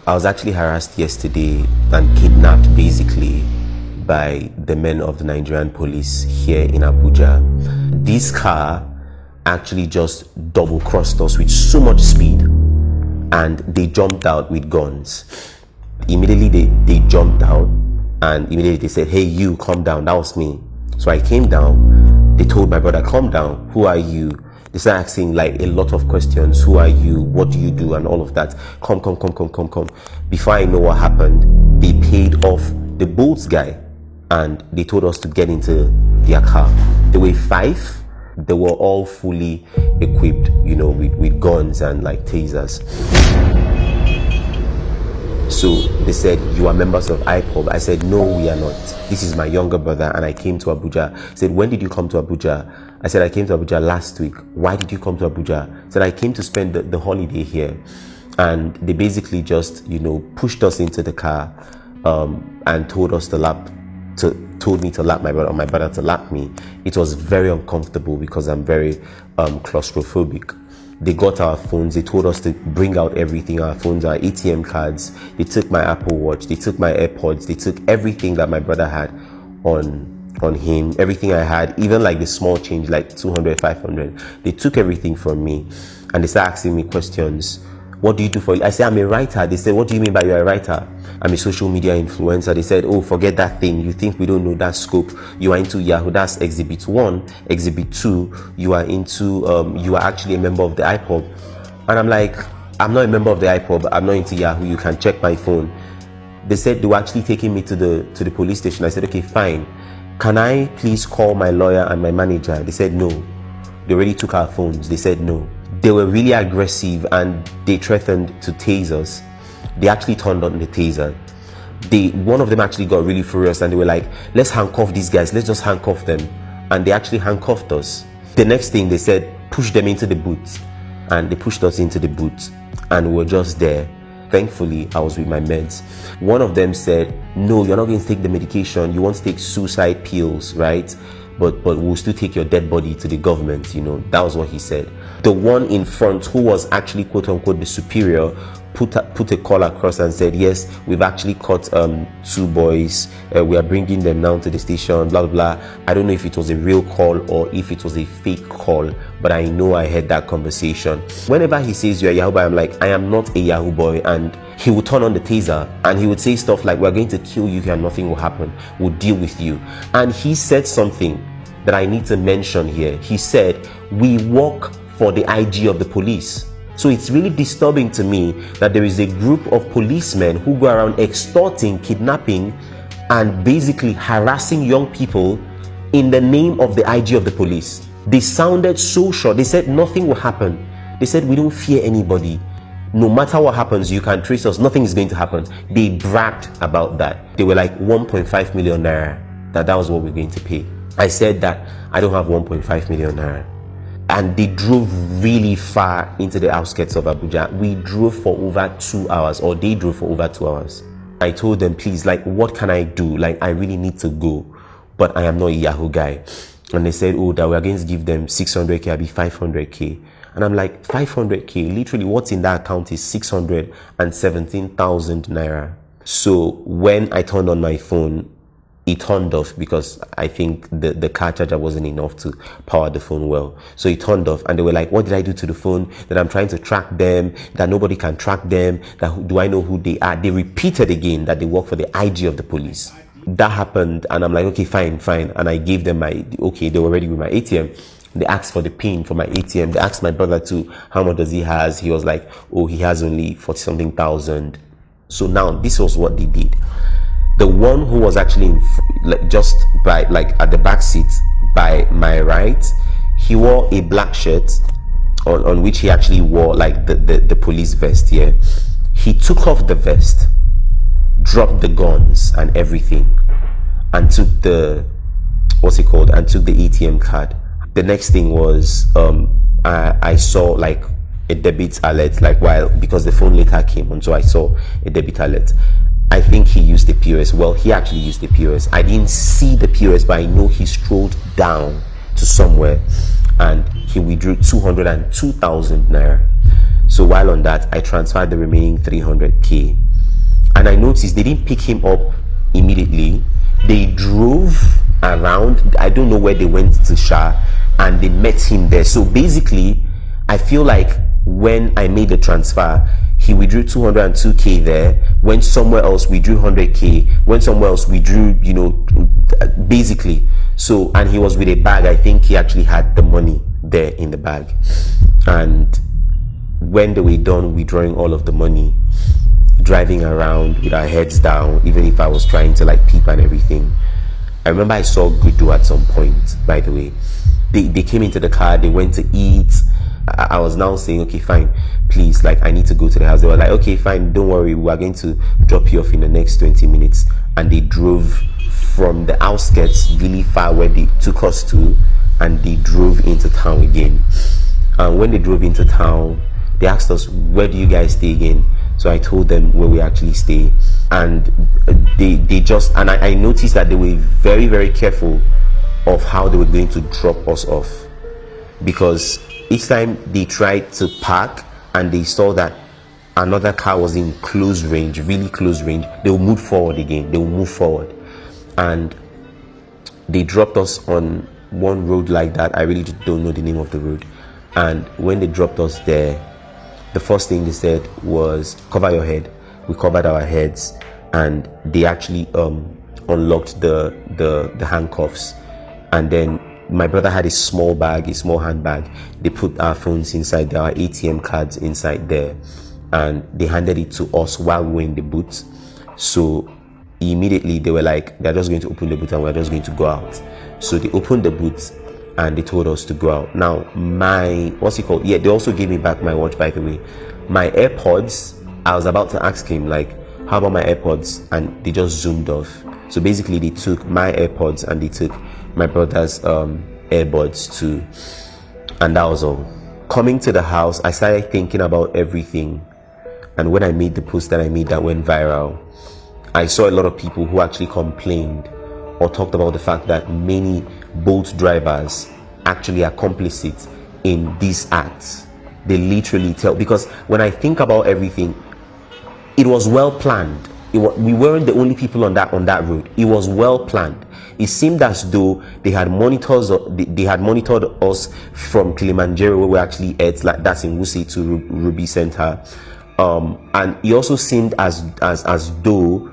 I was actually harassed yesterday and kidnapped basically by the men of the Nigerian police here in Abuja. This car actually just double crossed us with so much speed and they jumped out with guns. Immediately they jumped out and immediately they said, "Hey, you, calm down." That was me. So I came down. They told my brother, "Calm down. Who are you?" They started asking like a lot of questions. "Who are you? What do you do?" And all of that. Come. Before I know what happened, they paid off the Bolts guy and they told us to get into their car. There were 5. They were all fully equipped, with guns and like tasers. So they said, "You are members of IPOB." I said, "No, we are not. This is my younger brother and I came to Abuja." They said, "When did you come to Abuja?" I said, "I came to Abuja last week." "Why did you come to Abuja?" I said, "I came to spend the holiday here." And they basically just, pushed us into the car and told me to lap my brother, or my brother to lap me. It was very uncomfortable because I'm very claustrophobic. They got our phones. They told us to bring out everything, our phones, our ATM cards. They took my Apple Watch. They took my AirPods. They took everything that my brother had on him, everything I had, even like the small change, like 200, 500. They took everything from me and they started asking me questions. "What do you do for you?" I said, "I'm a writer." They said, "What do you mean by you're a writer?" "I'm a social media influencer." They said, "Oh, forget that thing. You think we don't know that scope? You are into Yahoo. That's exhibit 1. Exhibit 2, you are into, you are actually a member of the IPOB." And I'm like, "I'm not a member of the IPOB. I'm not into Yahoo. You can check my phone." They said they were actually taking me to the police station. I said, "Okay, fine. Can I please call my lawyer and my manager?" They said no. They already took our phones. They said no. They were really aggressive and they threatened to tase us. They actually turned on the taser. One of them actually got really furious and they were like, "Let's handcuff these guys. Let's just handcuff them." And they actually handcuffed us. The next thing they said, "Push them into the boot." And they pushed us into the boot and we were just there. Thankfully, I was with my meds. One of them said, "No, you're not going to take the medication. You want to take suicide pills, right? But we'll still take your dead body to the government." That was what he said. The one in front, who was actually quote unquote the superior, put a call across and said, "Yes, we've actually caught 2 boys. We are bringing them now to the station, blah, blah, blah." I don't know if it was a real call or if it was a fake call, but I know I had that conversation. Whenever he says you're a Yahoo boy, I'm like, I am not a Yahoo boy. And he would turn on the taser and he would say stuff like, "We're going to kill you here and nothing will happen. We'll deal with you." And he said something that I need to mention here. He said, "We work for the IG of the police." So it's really disturbing to me that there is a group of policemen who go around extorting, kidnapping, and basically harassing young people in the name of the IG of the police. They sounded so sure. They said nothing will happen. They said, "We don't fear anybody. No matter what happens, you can trace us. Nothing is going to happen." They bragged about that. They were like 1.5 million naira. That was what we're going to pay. I said that I don't have 1.5 million naira. And they drove really far into the outskirts of Abuja. We drove for over 2 hours, or they drove for over 2 hours. I told them, "Please, like, what can I do? Like, I really need to go, but I am not a Yahoo guy." And they said, "Oh, that we're going to give them 600K, I'll be 500K. And I'm like, 500K? Literally, what's in that account is 617,000 naira. So when I turned on my phone, it turned off because I think the car charger wasn't enough to power the phone well. So it turned off and they were like, "What did I do to the phone? That I'm trying to track them, that nobody can track them, that do I know who they are?" They repeated again that they work for the IG of the police. That happened and I'm like, "Okay, fine." And I gave them they were ready with my ATM. They asked for the pin for my ATM. They asked my brother too, how much does he has? He was like, "Oh, he has only 40 something thousand. So now this was what they did. The one who was actually just by at the back seat by my right, he wore a black shirt on which he actually wore the police vest. Yeah, he took off the vest, dropped the guns and everything, and took the ATM card. The next thing was I saw like a debit alert because the phone later came on, so I saw a debit alert. I think he used the POS. Well, he actually used the POS. I didn't see the POS, but I know he strolled down to somewhere and he withdrew 202,000 naira. So while on that, I transferred the remaining 300K And I noticed they didn't pick him up immediately. They drove around. I don't know where they went to Sha, and they met him there. So basically, I feel like when I made the transfer, he withdrew 202k there, went somewhere else, withdrew 100k, went somewhere else, withdrew, you know, basically. So, and he was with a bag. I think he actually had the money there in the bag. And when they were done withdrawing all of the money, driving around with our heads down, even if I was trying to like peep and everything, I remember I saw Gudu at some point, by the way. They came into the car, they went to eat. I was now saying, okay, fine, please, like, I need to go to the house. They were like, okay, fine, don't worry, we are going to drop you off in the next 20 minutes. And they drove from the outskirts really far where they took us to, and they drove into town again. And when they drove into town, they asked us, where do you guys stay again? So I told them where we actually stay. And they just, and I noticed that they were very, very careful of how they were going to drop us off. Because each time they tried to park and they saw that another car was in close range, really close range, they will move forward again. They will move forward. And they dropped us on one road like that. I really don't know the name of the road. And when they dropped us there, the first thing they said was, cover your head. We covered our heads, and they actually unlocked the handcuffs. And then my brother had a small bag, a small handbag. They put our phones inside there, our ATM cards inside there, and they handed it to us while we were in the boot. So immediately they were like, they're just going to open the boot and we're just going to go out. So they opened the boot and they told us to go out. Now my, what's it called? Yeah, they also gave me back my watch, by the way. My AirPods, I was about to ask him, like, how about my AirPods? And they just zoomed off. So basically they took my AirPods and they took my brother's earbuds too, and that was all. Coming to the house, I started thinking about everything, and when I made the post that I made that went viral, I saw a lot of people who actually complained or talked about the fact that many Bolt drivers actually are complicit in these acts. They literally tell, because when I think about everything, it was well planned. We weren't the only people on that road. It was well planned. It seemed as though they had monitored us from Kilimanjaro, where we actually at, like that's in Wuse, to Ruby Center, and it also seemed as though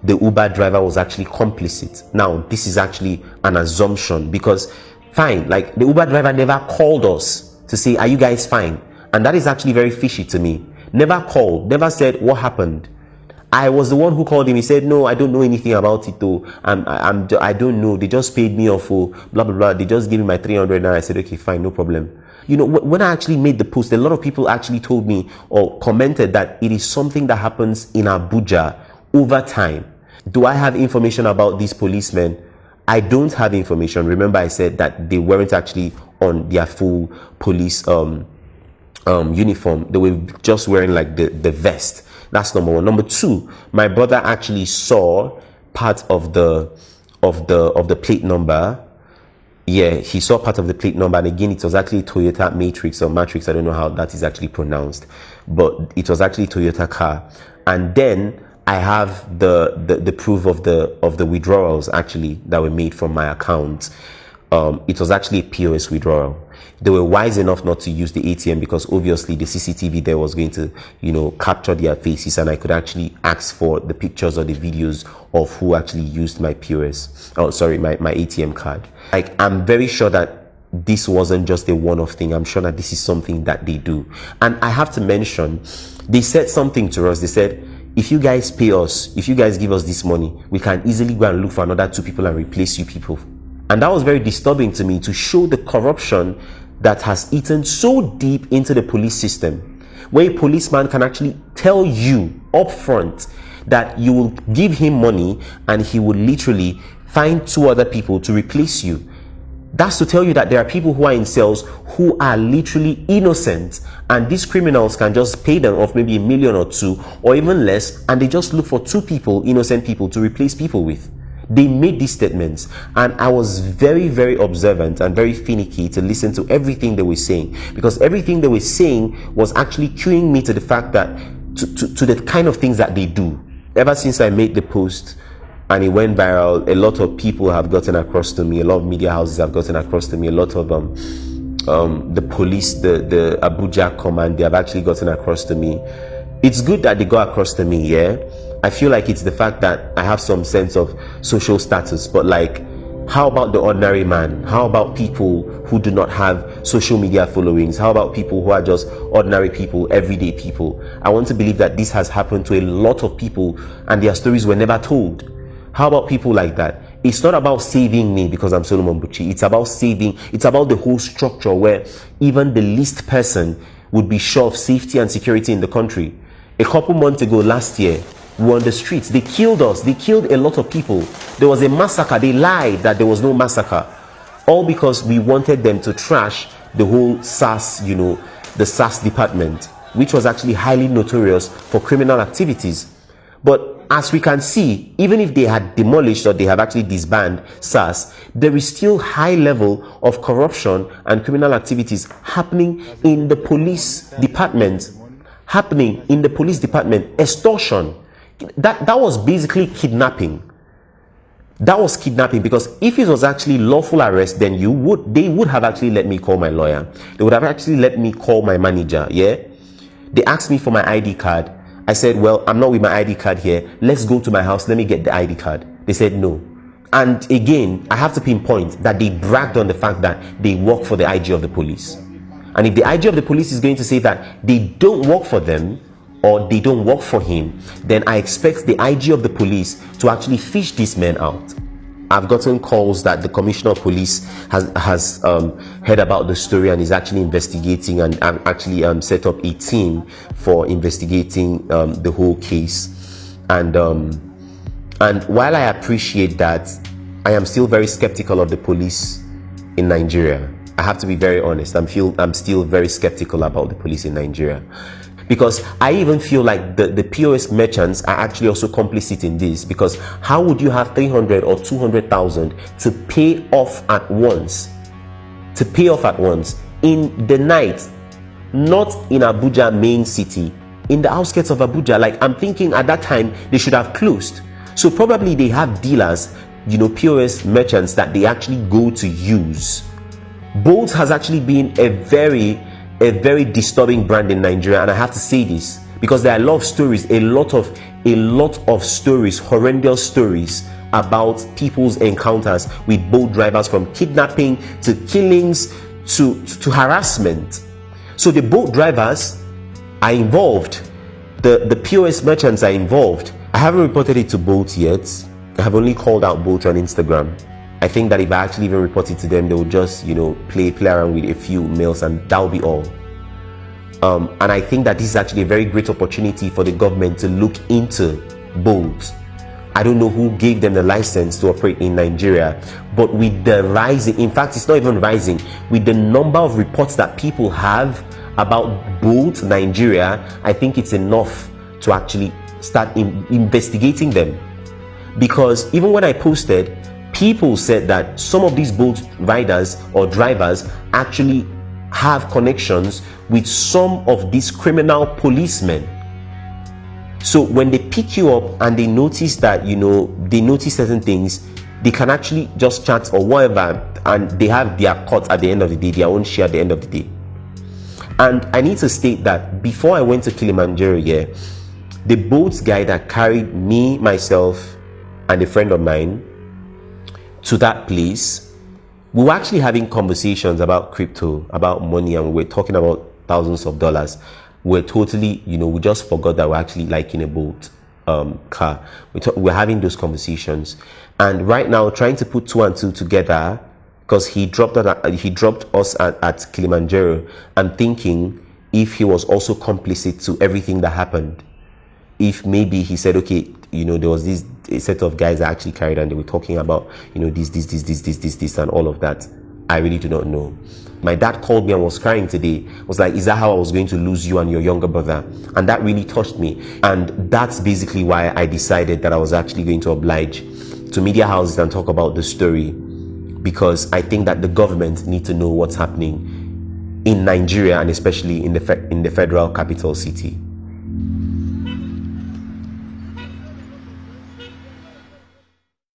the Uber driver was actually complicit. Now this is actually an assumption, because fine, like the Uber driver never called us to say, are you guys fine? And that is actually very fishy to me. Never called, never said what happened. I was the one who called him. He said, no, I don't know anything about it though. I don't know. They just paid me off for blah, blah, blah. They just gave me my 300 and I said, okay, fine, no problem. You know, when I actually made the post, a lot of people actually told me or commented that it is something that happens in Abuja over time. Do I have information about these policemen? I don't have information. Remember, I said that they weren't actually on their full police uniform. They were just wearing like the vest. That's number one. Number two, my brother actually saw part of the plate number. Yeah, he saw part of the plate number, and again, it was actually Toyota Matrix or Matrix. I don't know how that is actually pronounced, but it was actually Toyota car. And then I have the proof of the withdrawals actually that were made from my account. It was actually a POS withdrawal. They were wise enough not to use the ATM because obviously the CCTV there was going to, you know, capture their faces, and I could actually ask for the pictures or the videos of who actually used my POS. Oh, sorry, my ATM card. Like, I'm very sure that this wasn't just a one-off thing. I'm sure that this is something that they do. And I have to mention, they said something to us. They said, if you guys pay us, if you guys give us this money, we can easily go and look for another 2 people and replace you people. And that was very disturbing to me, to show the corruption that has eaten so deep into the police system, where a policeman can actually tell you up front that you will give him money and he will literally find 2 other people to replace you. That's to tell you that there are people who are in cells who are literally innocent, and these criminals can just pay them off maybe $1 million or 2 or even less, and they just look for 2 people, innocent people, to replace people with. They made these statements, and I was very, very observant and very finicky to listen to everything they were saying, because everything they were saying was actually cueing me to the fact that to the kind of things that they do. ever since I made the post and it went viral, a lot of people have gotten across to me, a lot of media houses have gotten across to me, a lot of the police, the Abuja command, they have actually gotten across to me. It's good that they got across to me, yeah. I feel like it's the fact that I have some sense of social status, but like, how about the ordinary man? How about people who do not have social media followings? How about people who are just ordinary people, everyday people? I want to believe that this has happened to a lot of people and their stories were never told. How about people like that? It's not about saving me because I'm Solomon Buchi. It's about the whole structure where even the least person would be sure of safety and security in the country. A couple months ago, last year, we were on the streets. They killed us. They killed a lot of people. There was a massacre. They lied that there was no massacre. All because we wanted them to trash the whole SAS, the SAS department, which was actually highly notorious for criminal activities. But as we can see, even if they had demolished or they have actually disbanded SAS, there is still high level of corruption and criminal activities happening in the police department. Extortion. That was basically kidnapping. That was kidnapping, because if it was actually lawful arrest, then they would have actually let me call my lawyer. They would have actually let me call my manager. Yeah. They asked me for my ID card. I said, well, I'm not with my ID card here. Let's go to my house. Let me get the ID card. They said no. And again, I have to pinpoint that they bragged on the fact that they work for the IG of the police. And if the IG of the police is going to say that they don't work for them, or they don't work for him, then I expect the IG of the police to actually fish these men out. I've gotten calls that the Commissioner of Police has heard about the story and is actually investigating, and actually set up a team for investigating the whole case. And while I appreciate that, I am still very skeptical of the police in Nigeria. I have to be very honest. I'm still very skeptical about the police in Nigeria. Because I even feel like the POS merchants are actually also complicit in this. Because how would you have 300 or 200,000 to pay off at once? To pay off at once in the night, not in Abuja main city, in the outskirts of Abuja. Like, I'm thinking at that time they should have closed. So probably they have dealers, POS merchants that they actually go to use. Bolt has actually been a very disturbing brand in Nigeria, and I have to say this because there are a lot of stories, a lot of stories, horrendous stories about people's encounters with boat drivers, from kidnapping to killings to harassment. So the boat drivers are involved, the POS merchants are involved. I haven't reported it to Bolt yet. I have only called out Bolt on Instagram. I think that if I actually even report it to them, they will just, play around with a few mails, and that'll be all. And I think that this is actually a very great opportunity for the government to look into Bolt. I don't know who gave them the license to operate in Nigeria, but with the rising, in fact, it's not even rising, with the number of reports that people have about Bolt Nigeria, I think it's enough to actually start investigating them. Because even when I posted, people said that some of these boat riders or drivers actually have connections with some of these criminal policemen. So when they pick you up and they notice that, they notice certain things, they can actually just chat or whatever, and they have their cut at the end of the day, their own share at the end of the day. And I need to state that before I went to Kilimanjaro, the boat guy that carried me, myself, and a friend of mine to that place, we were actually having conversations about crypto, about money, and we were talking about thousands of dollars. We're totally, we just forgot that we're actually like in a boat car. We're having those conversations, and right now trying to put two and two together, because he dropped us at Kilimanjaro. I'm thinking if he was also complicit to everything that happened. If maybe he said, okay, there was a set of guys that actually carried, and they were talking about, this, and all of that. I really do not know. My dad called me and was crying today. Was like, is that how I was going to lose you and your younger brother? And that really touched me. And that's basically why I decided that I was actually going to oblige to media houses and talk about the story, because I think that the government need to know what's happening in Nigeria, and especially in the federal capital city.